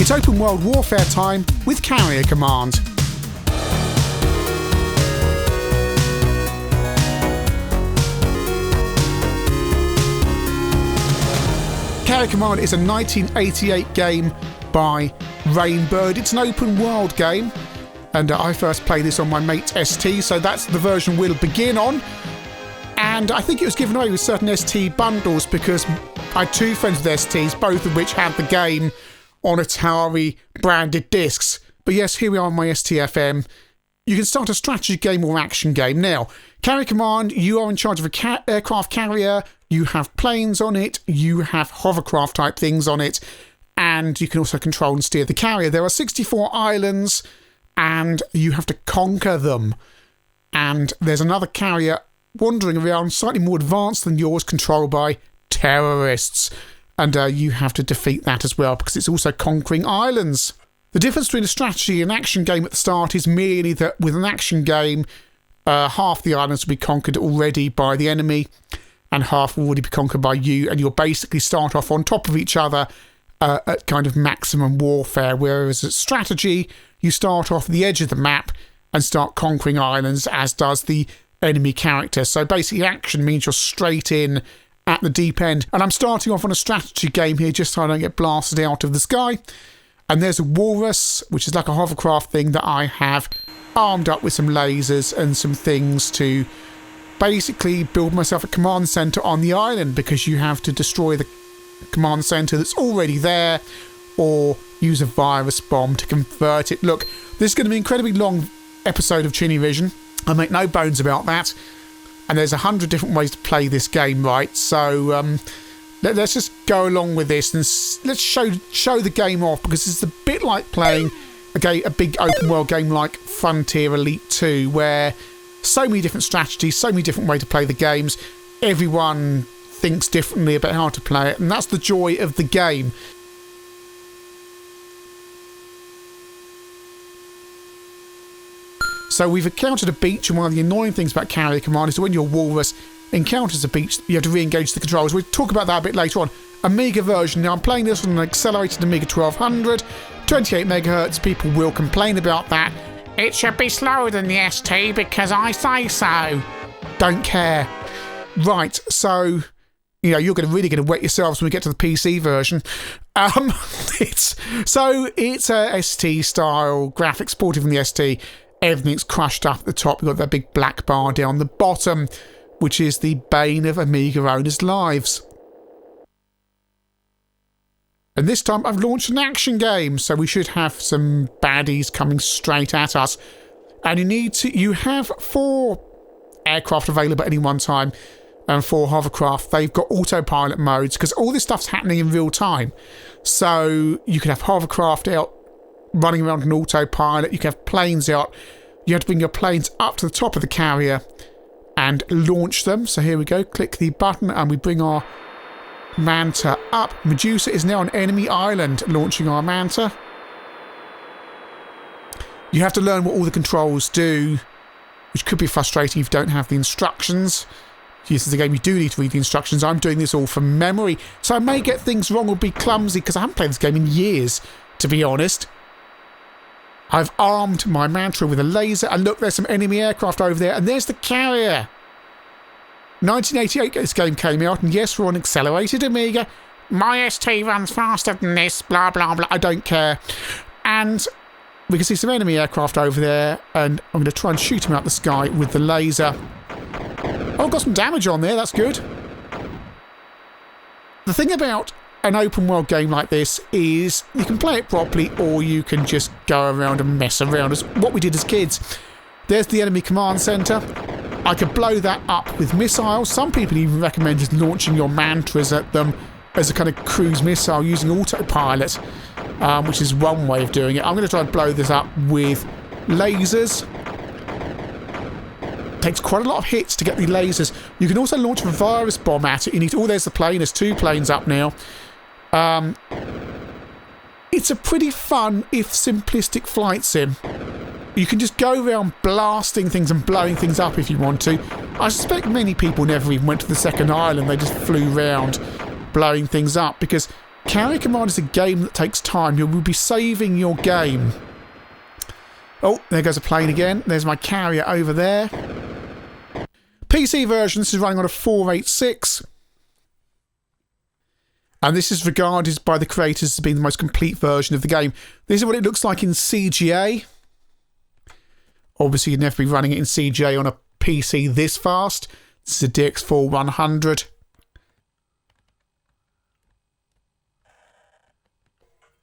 It's open world warfare time with Carrier Command. Carrier Command is a 1988 game by Rainbird. It's an open world game, and I first played this on my mate's ST, so that's the version we'll begin on. And I think it was given away with certain ST bundles because I had two friends with STs, both of which had the game on Atari branded discs. But yes, here we are on my STFM. You can start a strategy game or action game. Now, Carrier Command, you are in charge of an aircraft carrier, you have planes on it, you have hovercraft type things on it, and you can also control and steer the carrier. There are 64 islands, and you have to conquer them. And there's another carrier wandering around, slightly more advanced than yours, controlled by terrorists. And you have to defeat that as well, because it's also conquering islands. The difference between a strategy and action game at the start is merely that with an action game, half the islands will be conquered already by the enemy, and half will already be conquered by you, and you'll basically start off on top of each other at kind of maximum warfare, whereas at strategy, you start off the edge of the map and start conquering islands, as does the enemy character. So basically action means you're straight in at the deep end. And I'm starting off on a strategy game here just so I don't get blasted out of the sky. And there's a walrus, which is like a hovercraft thing that I have armed up with some lasers and some things to basically build myself a command centre on the island, because you have to destroy the command centre that's already there or use a virus bomb to convert it. Look, this is going to be an incredibly long episode of ChinnyVision. I make no bones about that. And there's 100 different ways to play this game, right? So let's just go along with this and let's show the game off, because it's a bit like playing a big open world game like Frontier Elite 2, where so many different strategies, so many different ways to play the games. Everyone thinks differently about how to play it, and that's the joy of the game. So we've encountered a beach, and one of the annoying things about Carrier Command is that when your walrus encounters a beach, you have to re-engage the controls. We'll talk about that a bit later on. Amiga version. Now I'm playing this on an accelerated Amiga 1200, 28 megahertz. People will complain about that. It should be slower than the ST because I say so. Don't care. Right, so you're really going to wet yourselves when we get to the PC version. It's a ST style graphics ported from the ST. Everything's crushed up at the top. You've got that big black bar down the bottom, which is the bane of Amiga owners' lives. And this time I've launched an action game, so we should have some baddies coming straight at us. And you have 4 aircraft available at any one time, and 4 hovercraft. They've got autopilot modes, because all this stuff's happening in real time. So you can have hovercraft out running around on autopilot, you can have planes out. You have to bring your planes up to the top of the carrier and launch them. So here we go, click the button and we bring our Manta up. Medusa is now on enemy island, launching our Manta. You have to learn what all the controls do, which could be frustrating if you don't have the instructions. This is a game you do need to read the instructions. I'm doing this all from memory, so I may get things wrong or be clumsy, because I haven't played this game in years, to be honest. I've armed my Manta with a laser, and look, there's some enemy aircraft over there, and there's the carrier. 1988 this game came out, and yes, we're on accelerated Amiga. My ST runs faster than this, blah, blah, blah. I don't care. And we can see some enemy aircraft over there, and I'm going to try and shoot him out the sky with the laser. Oh, I've got some damage on there, that's good. The thing about an open world game like this is you can play it properly, or you can just go around and mess around. As what we did as kids. There's the enemy command centre. I could blow that up with missiles. Some people even recommend just launching your mantras at them as a kind of cruise missile using autopilot, which is one way of doing it. I'm going to try and blow this up with lasers. Takes quite a lot of hits to get the lasers. You can also launch a virus bomb at it. There's the plane. There's 2 planes up now. It's a pretty fun, if simplistic, flight sim. You can just go around blasting things and blowing things up if you want to. I suspect many people never even went to the second island. They just flew around blowing things up, because Carrier Command is a game that takes time. You will be saving your game. Oh, there goes a plane again. There's my carrier over there. PC version, this is running on a 486. And this is regarded by the creators as being the most complete version of the game. This is what it looks like in CGA. Obviously, you'd never be running it in CGA on a PC this fast. This is a DX4 100.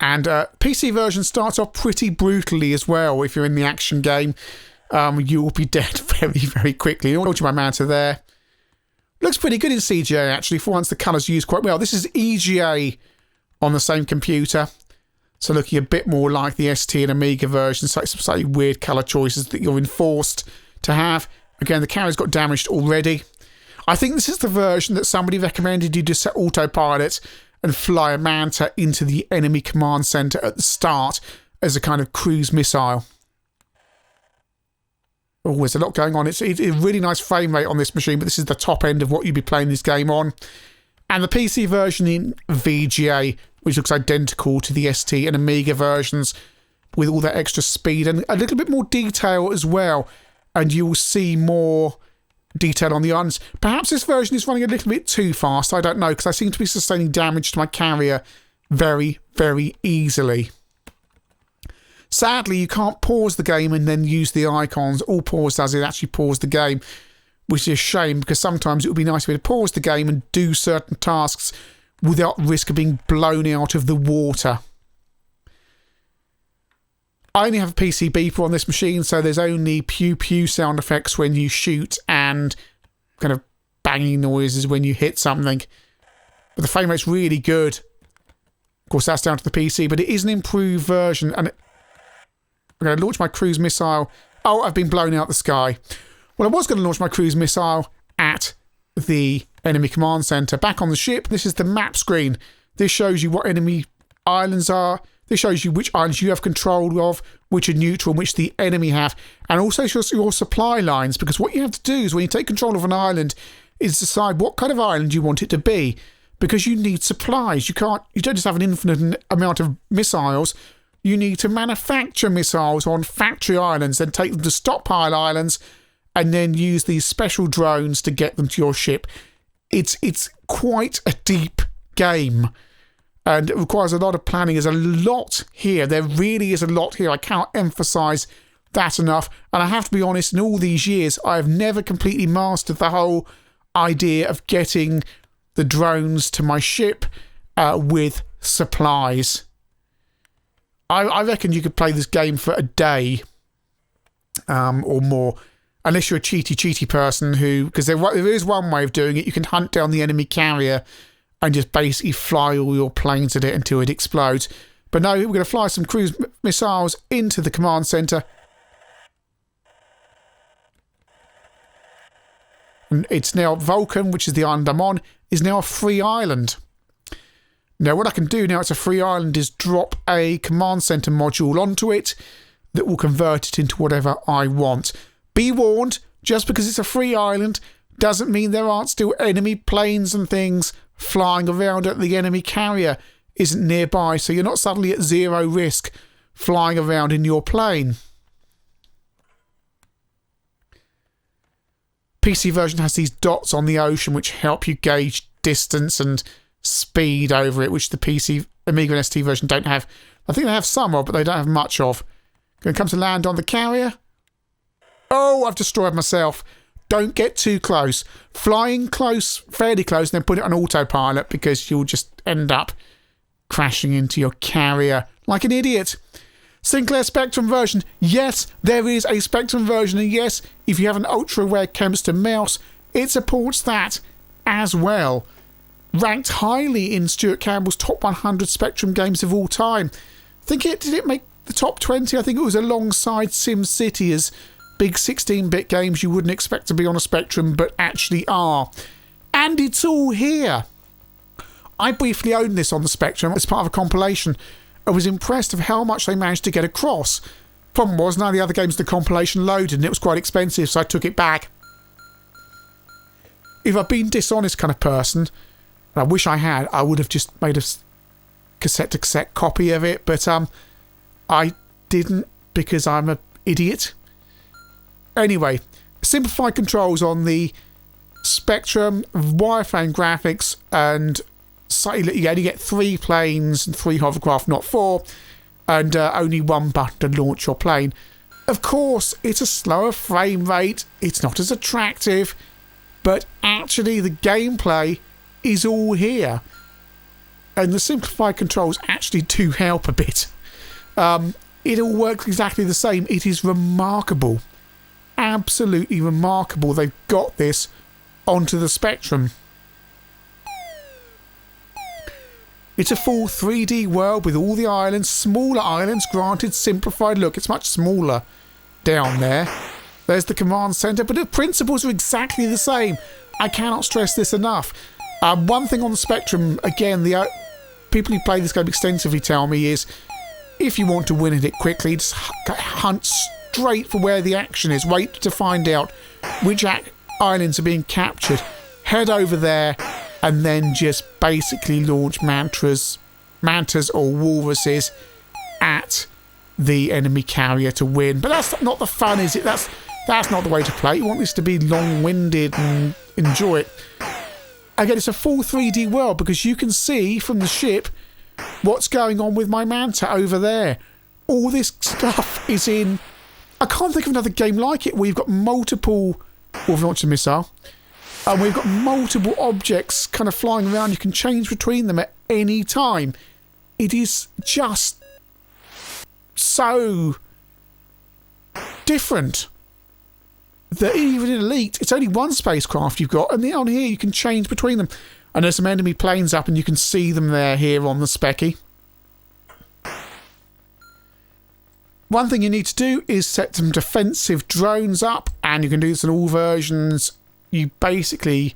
And PC version starts off pretty brutally as well. If you're in the action game, you will be dead very, very quickly. I'll hold you my mounter there. Looks pretty good in CGA, actually, for once the colours used quite well. This is EGA on the same computer. So looking a bit more like the ST and Amiga version. So some slightly weird colour choices that you're enforced to have. Again, the carrier's got damaged already. I think this is the version that somebody recommended you to set autopilot and fly a Manta into the enemy command centre at the start as a kind of cruise missile. Oh, there's a lot going on. It's a really nice frame rate on this machine, but this is the top end of what you'd be playing this game on. And the PC version in VGA, which looks identical to the ST and Amiga versions, with all that extra speed and a little bit more detail as well. And you will see more detail on the islands. Perhaps this version is running a little bit too fast. I don't know, because I seem to be sustaining damage to my carrier very, very easily. Sadly, you can't pause the game and then use the icons. All pause does is actually pause the game, which is a shame, because sometimes it would be nice to be able to pause the game and do certain tasks without risk of being blown out of the water. I only have a PC beeper on this machine, so there's only pew-pew sound effects when you shoot and kind of banging noises when you hit something. But the frame rate's really good. Of course, that's down to the PC, but it is an improved version. And I'm going to launch my cruise missile. Oh, I've been blown out the sky. Well, I was going to launch my cruise missile at the enemy command centre. Back on the ship, this is the map screen. This shows you what enemy islands are. This shows you which islands you have control of, which are neutral, and which the enemy have. And also shows your supply lines, because what you have to do is when you take control of an island is decide what kind of island you want it to be, because you need supplies. You don't just have an infinite amount of missiles. You need to manufacture missiles on factory islands, then take them to stockpile islands, and then use these special drones to get them to your ship. It's quite a deep game. And it requires a lot of planning. There's a lot here. There really is a lot here. I cannot emphasise that enough. And I have to be honest, in all these years, I have never completely mastered the whole idea of getting the drones to my ship with supplies. I reckon you could play this game for a day or more. Unless you're a cheaty person who... Because there is one way of doing it. You can hunt down the enemy carrier and just basically fly all your planes at it until it explodes. But no, we're going to fly some cruise missiles into the command centre. And it's now Vulcan, which is the island I'm on, is now a free island. Now, what I can do now it's a free island is drop a command centre module onto it that will convert it into whatever I want. Be warned, just because it's a free island doesn't mean there aren't still enemy planes and things flying around at the enemy carrier isn't nearby, so you're not suddenly at zero risk flying around in your plane. PC version has these dots on the ocean which help you gauge distance and speed over it, which the PC, Amiga and ST version don't have. I think they have some of, but they don't have much of. Going to come to land on the carrier. Oh, I've destroyed myself. Don't get too close. Flying close, fairly close, and then put it on autopilot because you'll just end up crashing into your carrier like an idiot. Sinclair Spectrum version. Yes, there is a Spectrum version, and yes, if you have an ultra-rare Kempster mouse, it supports that as well. Ranked highly in Stuart Campbell's top 100 Spectrum games of all time. Did it make the top 20? I think it was alongside SimCity as big 16-bit games you wouldn't expect to be on a Spectrum, but actually are. And it's all here. I briefly owned this on the Spectrum as part of a compilation. I was impressed of how much they managed to get across. Problem was, none of the other games in the compilation loaded, and it was quite expensive, so I took it back. If I'd been dishonest kind of person, and I wish I had, I would have just made a cassette-to-cassette copy of it, but I didn't because I'm an idiot. Anyway, simplified controls on the Spectrum, wireframe graphics, and slightly, you only get 3 planes and 3 hovercraft, not 4, and only 1 button to launch your plane. Of course, it's a slower frame rate, it's not as attractive, but actually the gameplay is all here. And the simplified controls actually do help a bit. It all works exactly the same. It is remarkable. Absolutely remarkable they've got this onto the Spectrum. It's a full 3D world with all the islands, smaller islands, granted, simplified look. It's much smaller down there. There's the command centre, but the principles are exactly the same. I cannot stress this enough. One thing on the Spectrum, again, the people who play this game extensively tell me is, if you want to win at it quickly, just hunt straight for where the action is. Wait to find out which islands are being captured. Head over there and then just basically launch mantas or walruses at the enemy carrier to win. But that's not the fun, is it? That's not the way to play. You want this to be long-winded and enjoy it. Again, it's a full 3D world because you can see from the ship what's going on with my Manta over there. All this stuff is in... I can't think of another game like it where you've got multiple... We've launched a missile. And we've got multiple objects kind of flying around. You can change between them at any time. It is just so different that even in Elite, it's only one spacecraft you've got, and on here you can change between them. And there's some enemy planes up, and you can see them there here on the Specky. One thing you need to do is set some defensive drones up, and you can do this in all versions. You basically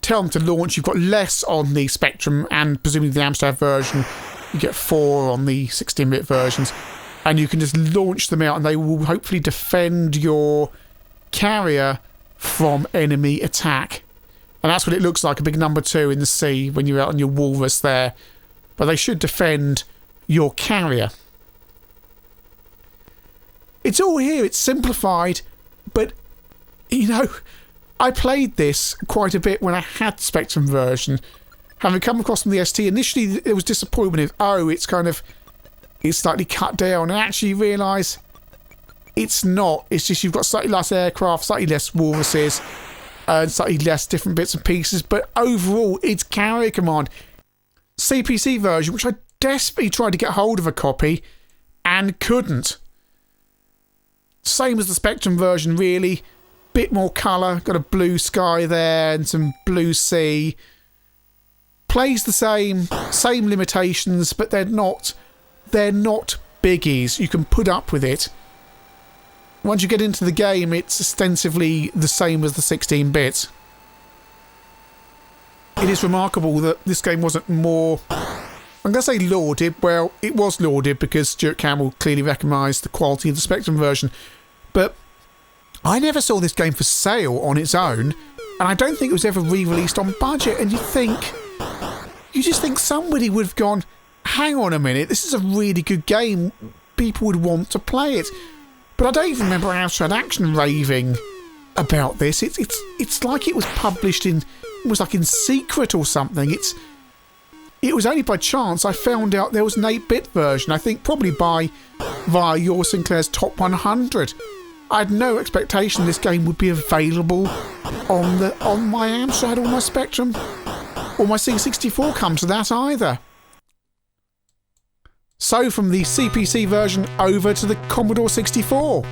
tell them to launch. You've got less on the Spectrum and presumably the Amstrad version. You get 4 on the 16-bit versions. And you can just launch them out and they will hopefully defend your carrier from enemy attack. And that's what it looks like, a big number 2 in the sea when you're out on your walrus there. But they should defend your carrier. It's all here, it's simplified, but, you know, I played this quite a bit when I had the Spectrum version. Having come across from the ST, initially it was disappointment of, it's slightly cut down, and actually realise it's not. It's just you've got slightly less aircraft, slightly less walruses, and slightly less different bits and pieces, but overall it's carrier command. CPC version, which I desperately tried to get hold of a copy and couldn't. Same as the Spectrum version, really. Bit more colour, got a blue sky there and some blue sea. Plays the same limitations, but they're not biggies. You can put up with it. Once you get into the game, it's ostensibly the same as the 16-bit. It is remarkable that this game wasn't more... I'm going to say lauded. Well, it was lauded because Stuart Campbell clearly recognised the quality of the Spectrum version. But I never saw this game for sale on its own, and I don't think it was ever re-released on budget. And you just think somebody would have gone, hang on a minute, this is a really good game. People would want to play it. But I don't even remember Amstrad Action raving about this. It's like it was published in... It was like in secret or something. It was only by chance I found out there was an 8-bit version. I think probably via your Sinclair's Top 100. I had no expectation this game would be available on my Amstrad or my Spectrum or my C64 come to that either. So from the CPC version over to the Commodore 64.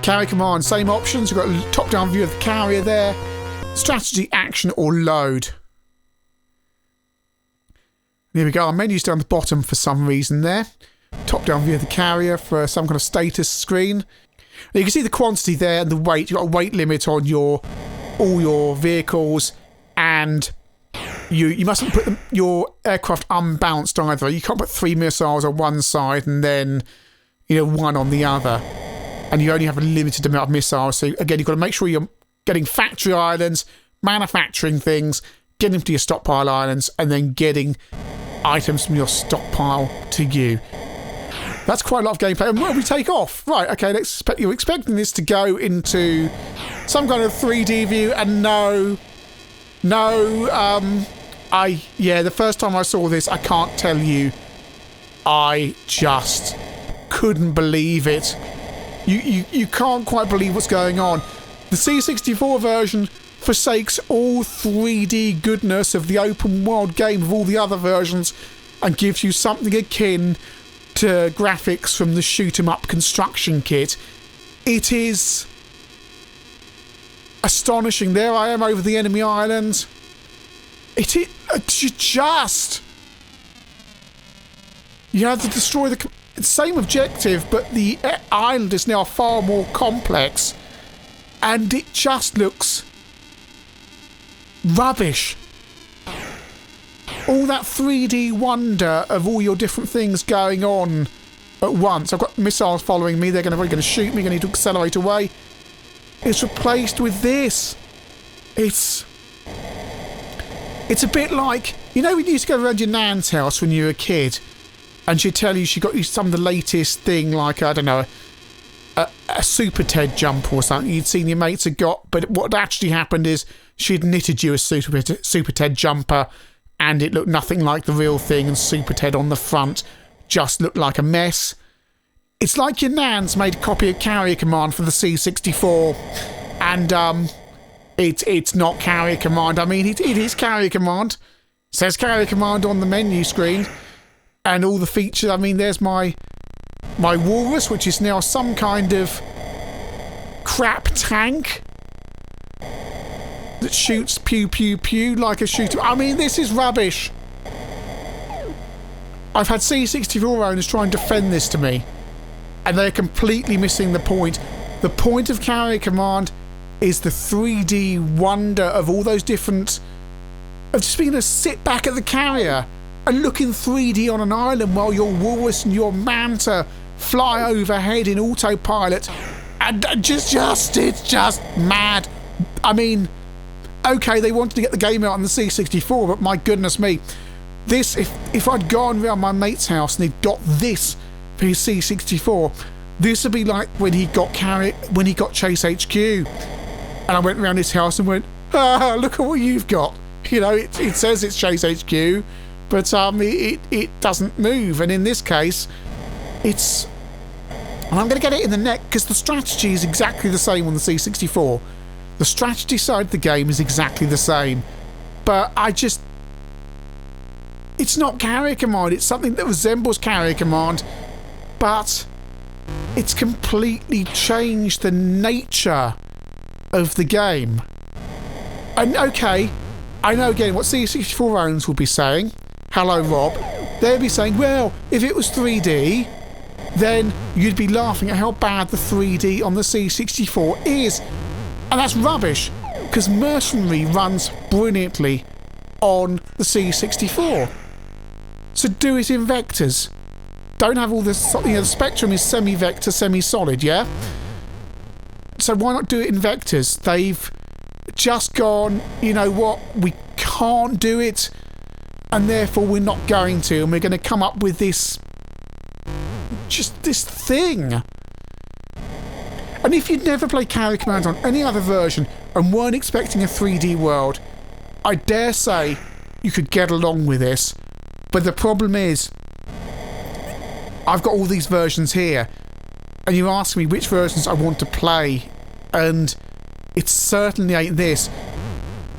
Carrier command, same options. You've got a top-down view of the carrier there. Strategy, action or load. Here we go, our menu's down the bottom for some reason there. Top-down view of the carrier for some kind of status screen. Now you can see the quantity there and the weight. You've got a weight limit on all your vehicles, and you mustn't put your aircraft unbalanced either. You can't put 3 missiles on one side and then 1 on the other. And you only have a limited amount of missiles. So again, you've got to make sure you're getting factory islands, manufacturing things, getting to your stockpile islands, and then getting items from your stockpile to you. That's quite a lot of gameplay. And where do we take off? Right, okay, you're expecting this to go into some kind of 3D view, and no, the first time I saw this, I can't tell you, I just couldn't believe it. You can't quite believe what's going on. The C64 version forsakes all 3D goodness of the open world game of all the other versions and gives you something akin to graphics from the shoot 'em up construction kit. It is astonishing. There I am over the enemy island. It is just... You have to destroy the same objective, but the island is now far more complex, and it just looks rubbish. All that 3D wonder of all your different things going on at once. I've got missiles following me. They're probably going to shoot me. Going to need to accelerate away. It's replaced with this. It's a bit like, you know, when you used to go around your nan's house when you were a kid, and she'd tell you she got you some of the latest thing, like, I don't know, a Super Ted jumper or something you'd seen your mates had got, but what actually happened is she'd knitted you a Super Ted jumper, and it looked nothing like the real thing, and Super Ted on the front just looked like a mess. It's like your nan's made a copy of Carrier Command for the C64, and it's not Carrier Command. I mean, it is Carrier Command. It says Carrier Command on the menu screen, and all the features. I mean, there's my walrus, which is now some kind of crap tank that shoots pew pew pew like a shooter. I mean, this is rubbish. I've had C64 owners try and defend this to me, and they're completely missing the point. The point of Carrier Command is the 3D wonder of all those different... of just being able to sit back at the carrier and look in 3D on an island while your walrus and your manta fly overhead in autopilot, and it's just mad. I mean, okay, they wanted to get the game out on the C64, but my goodness me, this, if I'd gone around my mate's house and he'd got this for his C64, this would be like when he got Chase HQ, and I went around his house and went, look at what you've got. You know, it says it's Chase HQ, but it doesn't move. And in this case, it's... And I'm going to get it in the neck, because the strategy is exactly the same on the C64. The strategy side of the game is exactly the same. But it's not Carrier Command. It's something that resembles Carrier Command, but it's completely changed the nature of the game. And okay, I know again what C64 owners will be saying. Hello, Rob. They'll be saying, well, if it was 3D, then you'd be laughing at how bad the 3D on the C64 is. And that's rubbish, because Mercenary runs brilliantly on the C64. So do it in vectors. Don't have all this, the Spectrum is semi-vector, semi-solid, yeah? So why not do it in vectors? They've just gone, you know what, we can't do it, and therefore we're not going to, and we're going to come up with this thing. And if you'd never played Carrier Command on any other version and weren't expecting a 3D world, I dare say you could get along with this. But the problem is, I've got all these versions here, and you ask me which versions I want to play, and it certainly ain't this.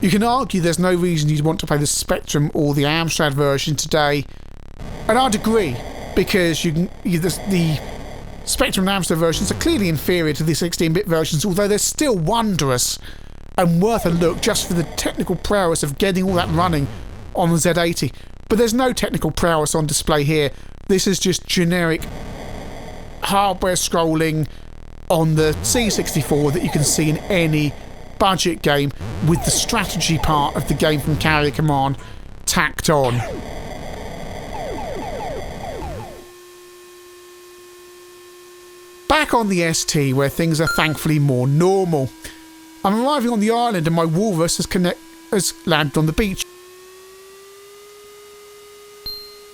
You can argue there's no reason you'd want to play the Spectrum or the Amstrad version today, and I'd agree, because the Spectrum and Amstrad versions are clearly inferior to the 16-bit versions, although they're still wondrous and worth a look just for the technical prowess of getting all that running on the Z80. But there's no technical prowess on display here. This is just generic hardware scrolling on the C64 that you can see in any budget game, with the strategy part of the game from Carrier Command tacked on. Back on the ST, where things are thankfully more normal. I'm arriving on the island and my walrus has has landed on the beach.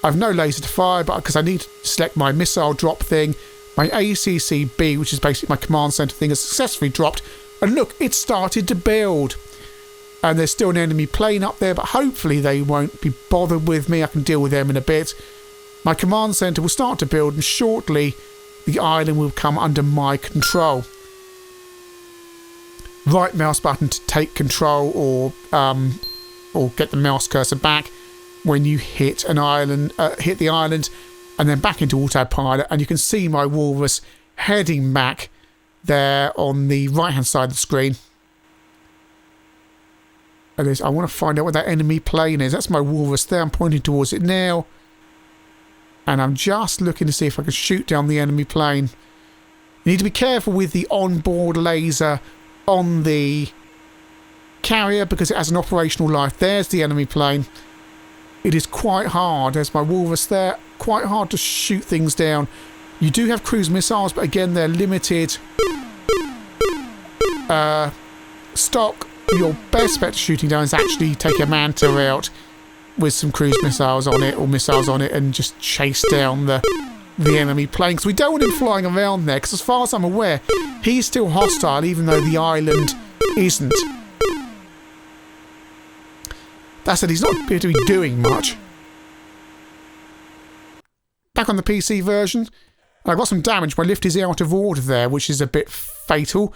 I've no laser to fire, but because I need to select my missile drop thing, my ACCB, which is basically my command center thing, has successfully dropped. And look, it started to build. And there's still an enemy plane up there, but hopefully they won't be bothered with me. I can deal with them in a bit. My command center will start to build, and shortly the island will come under my control. Right mouse button to take control, or get the mouse cursor back when you hit an island, hit the island, and then back into autopilot. And you can see my walrus heading back there on the right hand side of the screen. And I want to find out what that enemy plane is. That's my walrus there. I'm pointing towards it now. And I'm just looking to see if I can shoot down the enemy plane. You need to be careful with the onboard laser on the carrier because it has an operational life. There's the enemy plane. It is quite hard. There's my walrus there. Quite hard to shoot things down. You do have cruise missiles, but again, they're limited. Stock. Your best bet to shooting down is actually take a Manta out with some cruise missiles on it, or missiles on it, and just chase down the enemy plane. Because we don't want him flying around there, because as far as I'm aware, he's still hostile, even though the island isn't. That said, he's not appeared to be doing much. Back on the PC version, I've got some damage. My lift is out of order there, which is a bit fatal.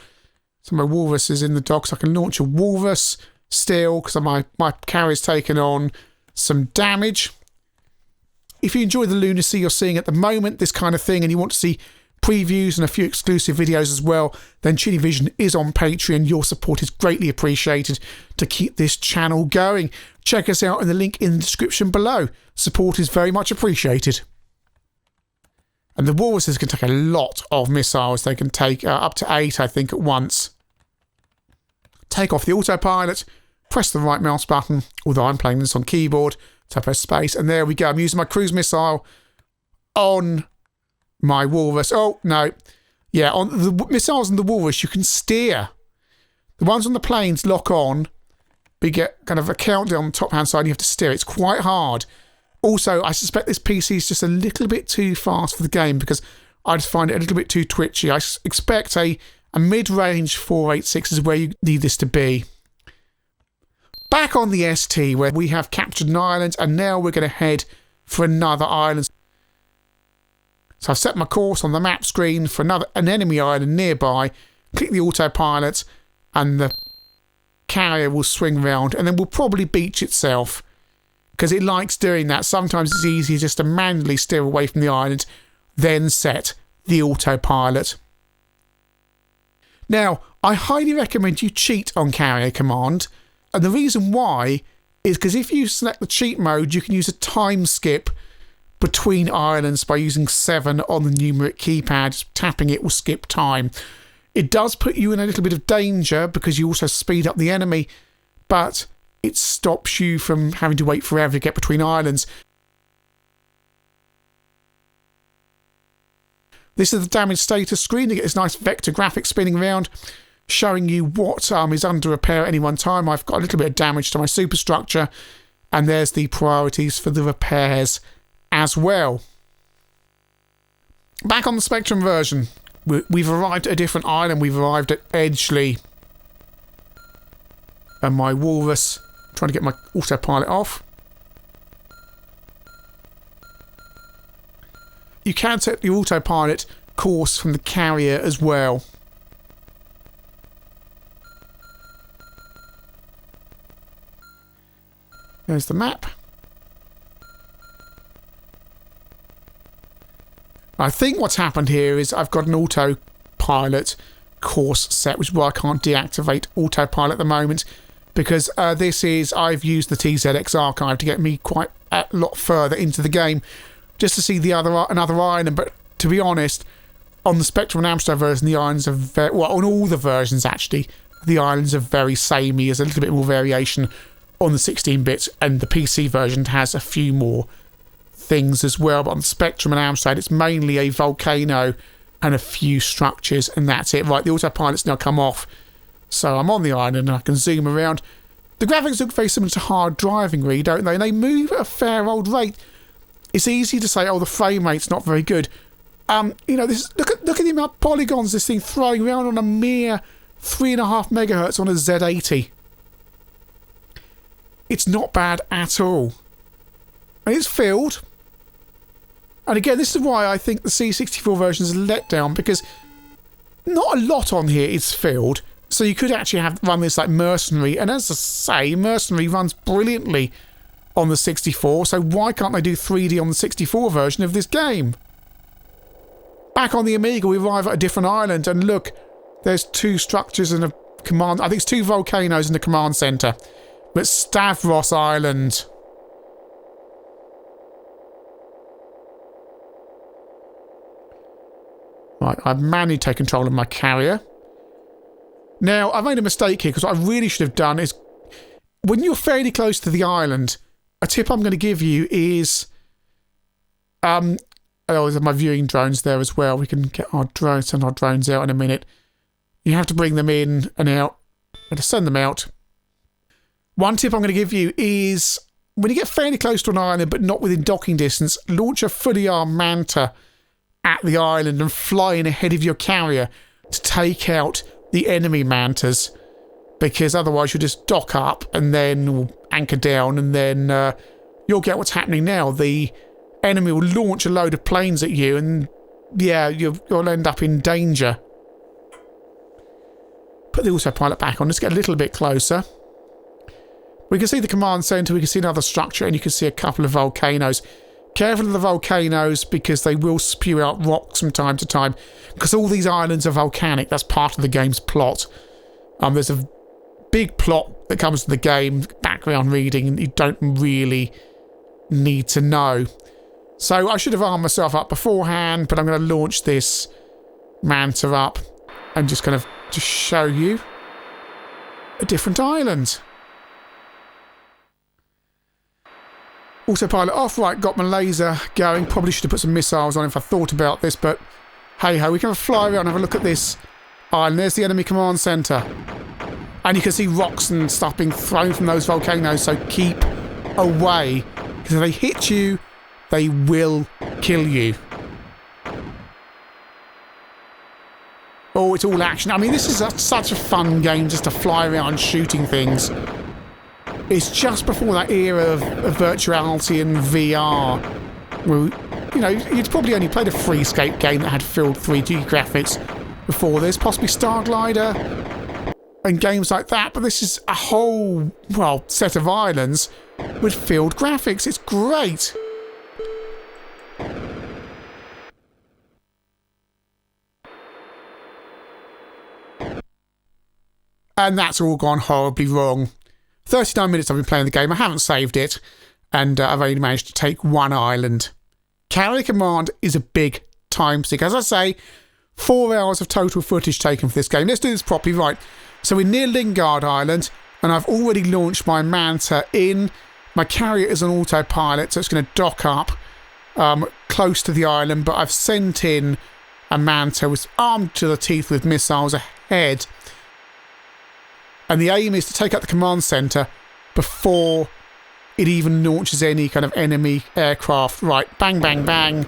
So my walrus is in the dock, so I can launch a walrus still, because my carrier's taken on some damage. If you enjoy the lunacy you're seeing at the moment, this kind of thing, and you want to see previews and a few exclusive videos as well, then ChinnyVision is on Patreon. Your support is greatly appreciated to keep this channel going. Check us out in the link in the description below. Support is very much appreciated. And the walruses can take a lot of missiles. They can take up to 8, I think, at once. Take off the autopilot, press the right mouse button, although I'm playing this on keyboard, so I press space, and there we go. I'm using my cruise missile on my walrus. Oh, no. Yeah, on the missiles on the walrus, you can steer. The ones on the planes lock on, but you get kind of a countdown on the top-hand side, and you have to steer. It's quite hard. Also, I suspect this PC is just a little bit too fast for the game because I just find it a little bit too twitchy. I expect a mid-range 486 is where you need this to be. Back on the ST, where we have captured an island, and now we're going to head for another island. So I've set my course on the map screen for an enemy island nearby. Click the autopilot, and the carrier will swing round, and then will probably beach itself. Because it likes doing that. Sometimes it's easier just to manually steer away from the island, then set the autopilot. Now, I highly recommend you cheat on carrier command, and the reason why is because if you select the cheat mode, you can use a time skip between islands by using 7 on the numeric keypad. Just tapping it will skip time. It does put you in a little bit of danger because you also speed up the enemy, but it stops you from having to wait forever to get between islands. This is the damage status screen. You get this nice vector graphic spinning around, showing you what is under repair at any one time. I've got a little bit of damage to my superstructure, and there's the priorities for the repairs as well. Back on the Spectrum version, we've arrived at a different island. We've arrived at Edgeley. And my walrus, trying to get my autopilot off. You can set the autopilot course from the carrier as well. There's the map. I think what's happened here is I've got an autopilot course set, which is why I can't deactivate autopilot at the moment. Because I've used the TZX archive to get me quite a lot further into the game, just to see another island. But to be honest, on the Spectrum and Amstrad version, the islands are very well. On all the versions, actually, the islands are very samey. There's a little bit more variation on the 16-bit, and the PC version has a few more things as well. But on the Spectrum and Amstrad, it's mainly a volcano and a few structures, and that's it. Right, the autopilot's now come off. So I'm on the island and I can zoom around. The graphics look very similar to hard driving, really, don't they? And they move at a fair old rate. It's easy to say, oh, the frame rate's not very good. You know, look at the amount of polygons this thing throwing around on a mere 3.5 megahertz on a Z80. It's not bad at all. And it's filled. And again, this is why I think the C64 version is a letdown, because not a lot on here is filled. So you could actually run this like Mercenary. And as I say, Mercenary runs brilliantly on the 64. So why can't they do 3D on the 64 version of this game? Back on the Amiga, we arrive at a different island. And look, there's two structures and a command. I think it's two volcanoes in the command centre. But Stavros Island. Right, I've manually taken control of my carrier. Now, I've made a mistake here, because what I really should have done is, when you're fairly close to the island, a tip I'm going to give you is, oh, there's my viewing drones there as well. We can get our drones, send our drones out in a minute. You have to bring them in and out. I'm going to send them out. One tip I'm going to give you is, when you get fairly close to an island, but not within docking distance, launch a fully armed Manta at the island and fly in ahead of your carrier to take out the enemy Mantas, because otherwise you'll just dock up and then anchor down, and then you'll get what's happening now. The enemy will launch a load of planes at you, and yeah, you'll end up in danger. Put the autopilot back on. Let's get a little bit closer. We can see the command centre, we can see another structure, and you can see a couple of volcanoes. Careful of the volcanoes, because they will spew out rocks from time to time, because all these islands are volcanic. That's part of the game's plot. There's a big plot that comes to the game, background reading, and you don't really need to know. So I should have armed myself up beforehand, but I'm going to launch this Manta up and just kind of just show you a different island. Autopilot off, right, got my laser going. Probably should have put some missiles on if I thought about this, but hey-ho, we can fly around and have a look at this island. There's the enemy command centre. And you can see rocks and stuff being thrown from those volcanoes, so keep away. Because if they hit you, they will kill you. Oh, it's all action. I mean, this is such a fun game just to fly around shooting things. It's just before that era of virtuality and VR. Where, you know, you'd probably only played a Freescape game that had filled 3D graphics before this, possibly Starglider and games like that, but this is a whole, well, set of islands with filled graphics. It's great. And that's all gone horribly wrong. 39 minutes I've been playing the game. I haven't saved it, and I've only managed to take one island. Carrier command is a big time sink. As I say, 4 hours of total footage taken for this game. Let's do this properly. Right, so we're near Lingard Island, and I've already launched my Manta in. My carrier is on autopilot, so it's going to dock up close to the island, but I've sent in a Manta with armed to the teeth with missiles ahead. And the aim is to take out the command centre before it even launches any kind of enemy aircraft. Right, bang, bang, bang.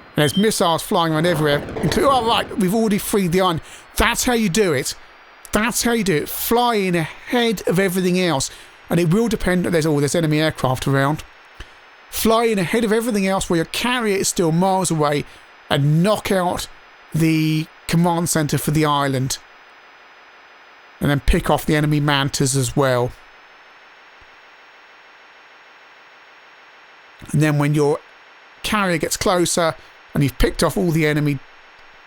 And there's missiles flying around everywhere. Oh, right, we've already freed the island. That's how you do it. That's how you do it. Fly in ahead of everything else. And it will depend. There's enemy aircraft around. Fly in ahead of everything else where your carrier is still miles away and knock out the command centre for the island, and then pick off the enemy Mantas as well. And then when your carrier gets closer and you've picked off all the enemy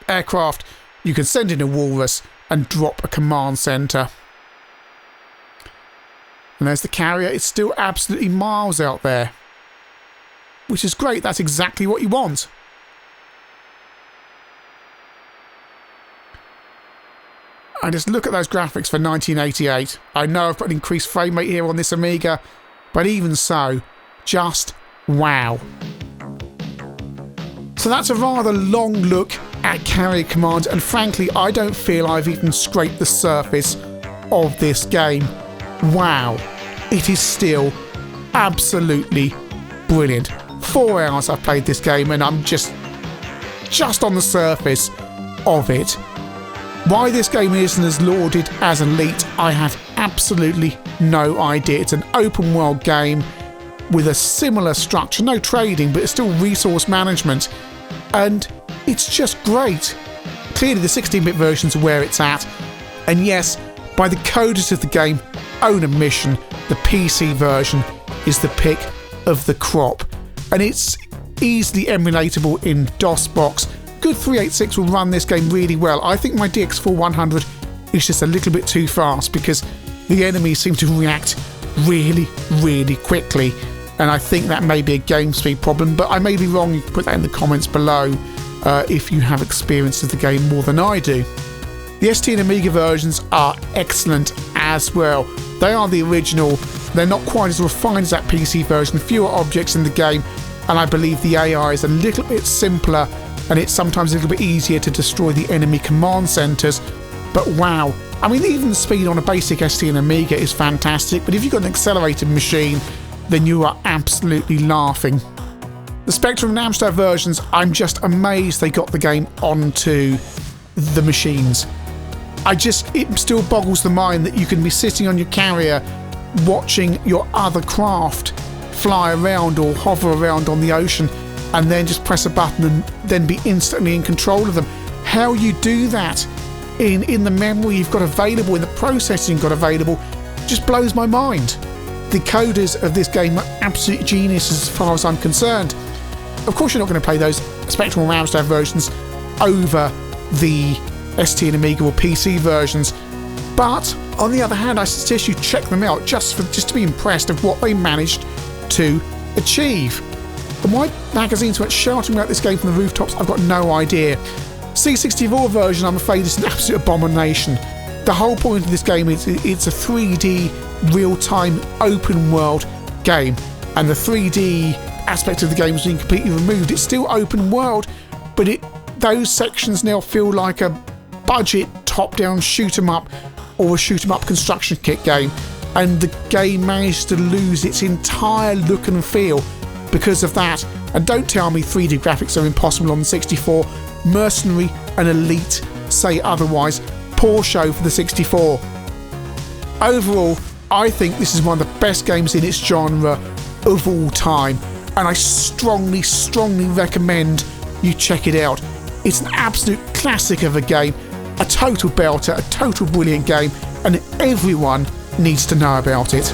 aircraft, you can send in a walrus and drop a command centre. And there's the carrier. It's still absolutely miles out there, which is great. That's exactly what you want. And just look at those graphics for 1988. I know I've got an increased frame rate here on this Amiga, but even so, just wow. So that's a rather long look at carrier command, and frankly, I don't feel I've even scraped the surface of this game. Wow, it is still absolutely brilliant. 4 hours I've played this game, and I'm just on the surface of it. Why this game isn't as lauded as Elite, I have absolutely no idea. It's an open world game with a similar structure, no trading, but it's still resource management, and it's just great. Clearly the 16-bit version's where it's at, and yes, by the coders of the game own admission, the PC version is the pick of the crop, and it's easily emulatable in DOSBox. Good 386 will run this game really well. I think my DX4100 is just a little bit too fast because the enemies seem to react really, really quickly, and I think that may be a game speed problem, but I may be wrong. You can put that in the comments below if you have experience of the game more than I do. The ST and Amiga versions are excellent as well. They are the original. They're not quite as refined as that PC version, fewer objects in the game, and I believe the AI is a little bit simpler, and it's sometimes a little bit easier to destroy the enemy command centres. But wow, I mean, even the speed on a basic ST and Amiga is fantastic, but if you've got an accelerated machine, then you are absolutely laughing. The Spectrum and Amstrad versions, I'm just amazed they got the game onto the machines. It still boggles the mind that you can be sitting on your carrier watching your other craft fly around or hover around on the ocean, and then just press a button and then be instantly in control of them. How you do that in the memory you've got available, in the processing you've got available, just blows my mind. The coders of this game are absolute geniuses as far as I'm concerned. Of course you're not going to play those Spectrum or Amstrad versions over the ST and Amiga or PC versions, but on the other hand I suggest you check them out just to be impressed of what they managed to achieve. And why magazines weren't shouting about this game from the rooftops, I've got no idea. C64 version, I'm afraid, is an absolute abomination. The whole point of this game is it's a 3D real-time open world game, and the 3D aspect of the game has been completely removed. It's still open world, but those sections now feel like a budget top-down shoot-'em-up or a shoot-'em-up construction kit game, and the game managed to lose its entire look and feel because of that. And don't tell me 3D graphics are impossible on the 64. Mercenary and Elite say otherwise. Poor show for the 64. Overall, I think this is one of the best games in its genre of all time, and I strongly, strongly recommend you check it out. It's an absolute classic of a game, a total belter, a total brilliant game, and everyone needs to know about it.